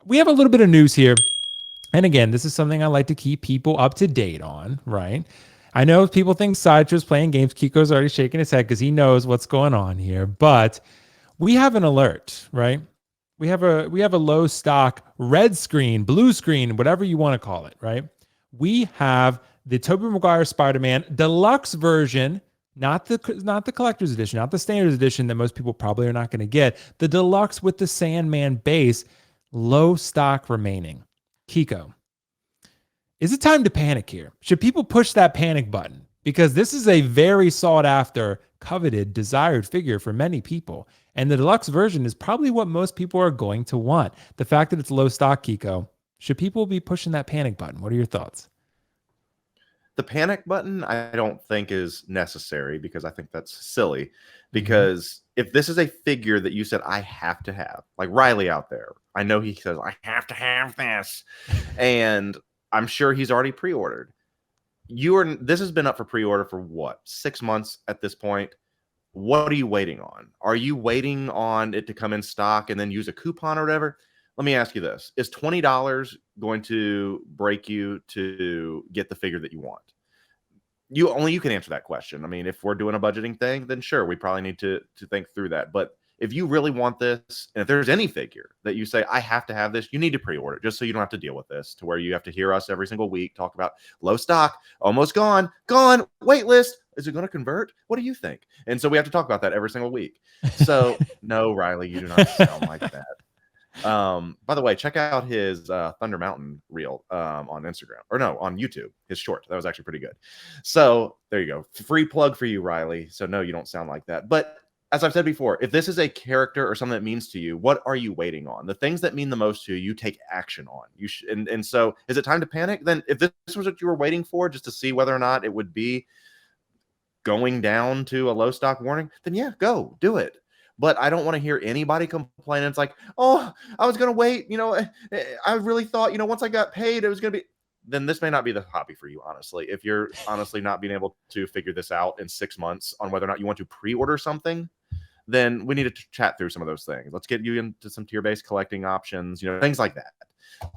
we have a little bit of news here. And again, this is something I like to keep people up to date on, right? I know people think Sideshow's playing games. Kiko's already shaking his head because he knows what's going on here. But we have an alert, right? We have a low stock red screen, blue screen, whatever you want to call it, right? We have the Tobey Maguire Spider-Man deluxe version, not the collector's edition, not the standard edition that most people probably are not going to get. The deluxe with the Sandman base, low stock remaining. Kiko, is it time to panic here? Should people push that panic button? Because this is a very sought after, coveted, desired figure for many people. And the deluxe version is probably what most people are going to want. The fact that it's low stock, Kiko, should people be pushing that panic button? What are your thoughts? The panic button, I don't think is necessary because I think that's silly. Because if this is a figure that you said, I have to have, like Riley out there, I know he says, I have to have this. And I'm sure he's already pre-ordered. This has been up for pre-order for what, 6 months at this point? What are you waiting on? Are you waiting on it to come in stock and then use a coupon or whatever? Let me ask you this. Is $20 going to break you to get the figure that you want? You can answer that question. I mean, if we're doing a budgeting thing, then sure, we probably need to think through that. But if you really want this, and if there's any figure that you say, I have to have this, you need to pre-order it just so you don't have to deal with this, to where you have to hear us every single week talk about low stock, almost gone, wait list. Is it going to convert? What do you think? And so we have to talk about that every single week. So no, Riley, you do not sound like that. By the way, check out his Thunder Mountain reel on Instagram, or no, on YouTube, his short. That was actually pretty good. So there you go. Free plug for you, Riley. So no, you don't sound like that. But as I've said before, if this is a character or something that means to you, what are you waiting on? The things that mean the most to you, you take action on. And so is it time to panic? Then if this was what you were waiting for, just to see whether or not it would be going down to a low stock warning, then yeah, go do it. But I don't want to hear anybody complain. It's like, oh, I was going to wait. I really thought, once I got paid, it was going to be. Then this may not be the hobby for you, honestly. If you're honestly not being able to figure this out in 6 months on whether or not you want to pre-order something, then we need to chat through some of those things. Let's get you into some tier-based collecting options, things like that.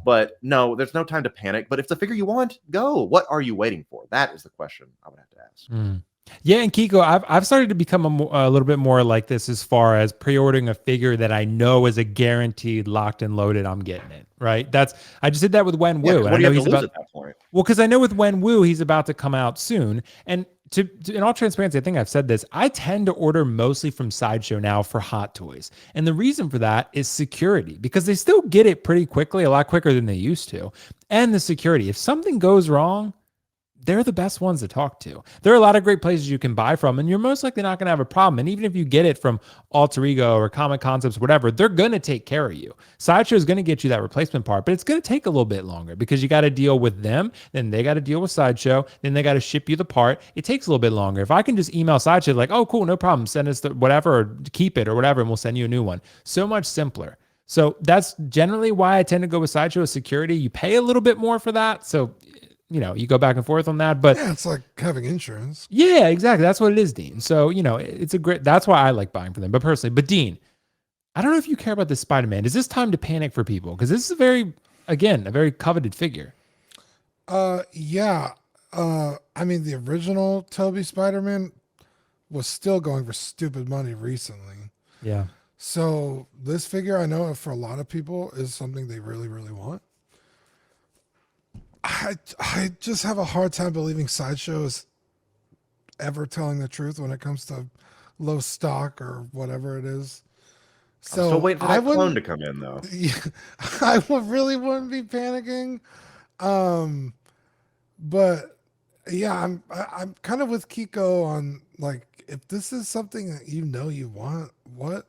But no, there's no time to panic. But if the figure you want, go. What are you waiting for? That is the question I would have to ask. Yeah, and Kiko, I've started to become a little bit more like this as far as pre-ordering a figure that I know is a guaranteed locked and loaded. I'm getting it, right? I just did that with Wen Wu. Yeah, what do you have to lose at that point? Well, because I know with Wen Wu, he's about to come out soon. And to in all transparency, I think I've said this. I tend to order mostly from Sideshow now for hot toys. And the reason for that is security, because they still get it pretty quickly, a lot quicker than they used to. And the security. If something goes wrong, they're the best ones to talk to. There are a lot of great places you can buy from, and you're most likely not going to have a problem. And even if you get it from Alter Ego or Comic Concepts, whatever, they're going to take care of you. Sideshow is going to get you that replacement part, but it's going to take a little bit longer because you got to deal with them, then they got to deal with Sideshow, then they got to ship you the part. It takes a little bit longer. If I can just email Sideshow like, oh, cool, no problem, send us the whatever, or keep it or whatever, and we'll send you a new one. So much simpler. So that's generally why I tend to go with Sideshow as security. You pay a little bit more for that, so you go back and forth on that, but yeah, it's like having insurance. Yeah, exactly. That's what it is, Dean. So, it's that's why I like buying for them. But personally, Dean, I don't know if you care about this Spider-Man. Is this time to panic for people? Because this is a very coveted figure. Yeah. I mean, the original Tobey Spider-Man was still going for stupid money recently. Yeah. So this figure, I know for a lot of people, is something they really, really want. I just have a hard time believing Sideshow is ever telling the truth when it comes to low stock or whatever it is. So I'm still waiting for that clone to come in, though. Yeah, I really wouldn't be panicking. But yeah, I'm kind of with Kiko on, like, if this is something that you want, what?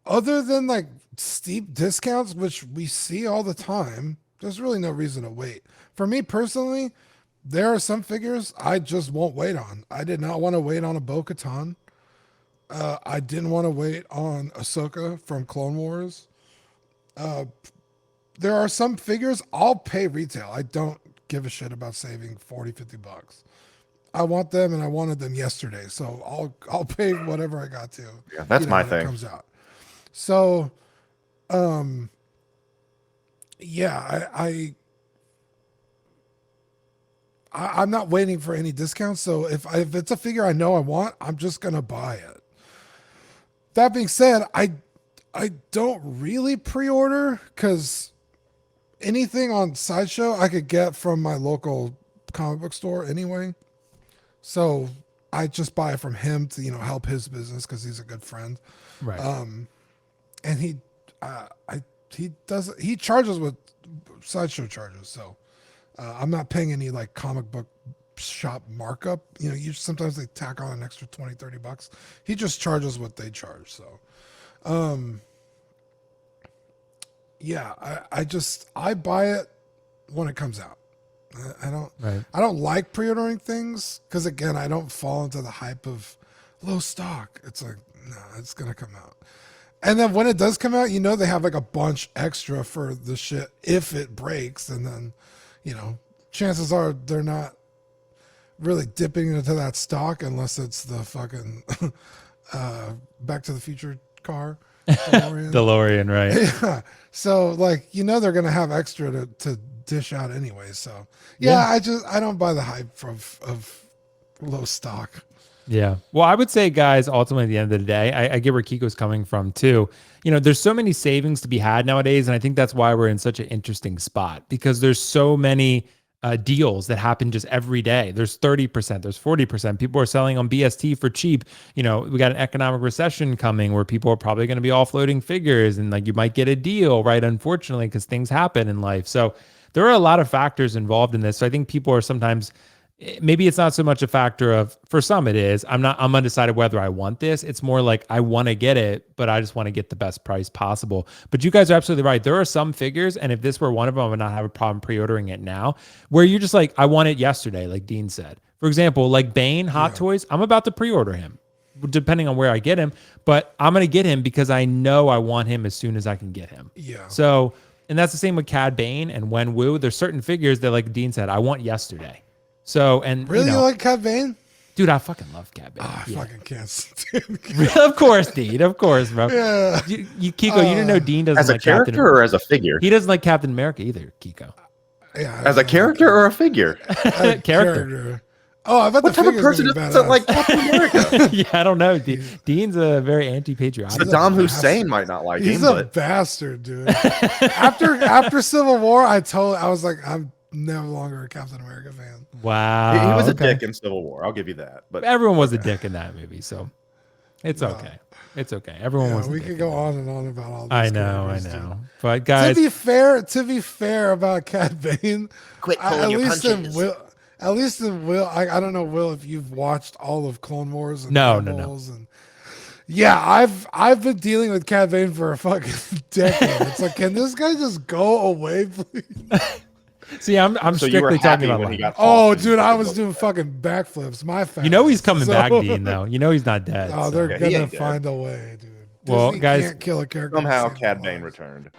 Other than like steep discounts, which we see all the time, there's really no reason to wait. For me personally, there are some figures I just won't wait on. I did not want to wait on a Bo-Katan. I didn't want to wait on Ahsoka from Clone Wars. There are some figures I'll pay retail. I don't give a shit about saving $40-$50. I want them, and I wanted them yesterday, so I'll pay whatever I got to. Yeah, that's my thing. Comes out. So, yeah, I'm not waiting for any discounts. So if it's a figure I know I want, I'm just gonna buy it. That being said, I don't really pre-order because anything on Sideshow I could get from my local comic book store anyway. So I just buy it from him to help his business because he's a good friend. Right. And he charges what Sideshow charges. So I'm not paying any like comic book shop markup. Sometimes they tack on an extra $20-$30. He just charges what they charge. So yeah, I buy it when it comes out. I don't like pre-ordering things because again, I don't fall into the hype of low stock. It's like, no, it's gonna come out. And then when it does come out, they have like a bunch extra for the shit if it breaks, and then chances are they're not really dipping into that stock unless it's the fucking Back to the Future car. DeLorean, right? Yeah. So like they're gonna have extra to dish out anyway. So yeah. I don't buy the hype of low stock. Yeah. Well, I would say, guys, ultimately at the end of the day, I get where Kiko's coming from too. There's so many savings to be had nowadays, and I think that's why we're in such an interesting spot because there's so many deals that happen just every day. There's 30%, there's 40%. People are selling on BST for cheap. We got an economic recession coming where people are probably going to be offloading figures, and like you might get a deal, right? Unfortunately, because things happen in life. So there are a lot of factors involved in this. So I think people are sometimes, maybe it's not so much a factor of, for some it is, I'm undecided whether I want this. It's more like I want to get it, but I just want to get the best price possible. But you guys are absolutely right. There are some figures, and if this were one of them, I would not have a problem pre-ordering it now, where you're just like, I want it yesterday, like Dean said. For example, like Bane, Hot Toys, I'm about to pre-order him, depending on where I get him, but I'm going to get him because I know I want him as soon as I can get him. Yeah. So, and that's the same with Cad Bane and Wen Wu. There's certain figures that, like Dean said, I want yesterday. So, and really, you like Cad Bane? Dude, I fucking love Cad Bane. Oh, I fucking can't stand Of course, Dean. Of course, bro. Yeah. Kiko, you didn't know Dean doesn't as a like character Captain or as a figure? He doesn't like Captain America either, Kiko. Yeah. As a character or a figure? Character. Oh, I bet what the type of person doesn't like Captain America? Yeah, I don't know. Dean's a very anti-patriotic. Saddam Hussein might not like him. He's a bastard, dude. after Civil War, I was like, I'm no longer a Captain America fan. Wow. He was a dick in Civil War. I'll give you that. But everyone was a dick in that movie, so it's okay. It's okay. Everyone was. We could go on and on about all this. I know. Dude. But guys, to be fair about Cad Bane, quit pulling your punches. At least in Will, I don't know, Will, if you've watched all of Clone Wars and No. And yeah, I've been dealing with Cad Bane for a fucking decade. It's like, can this guy just go away, please? See, I'm so strictly talking about when he got dude, I was doing fucking backflips. My fans. He's coming back, Dean. Though he's not dead. Oh, they're gonna find a way, dude. Well, Disney guys, can't kill a character. Somehow Cad Bane returned.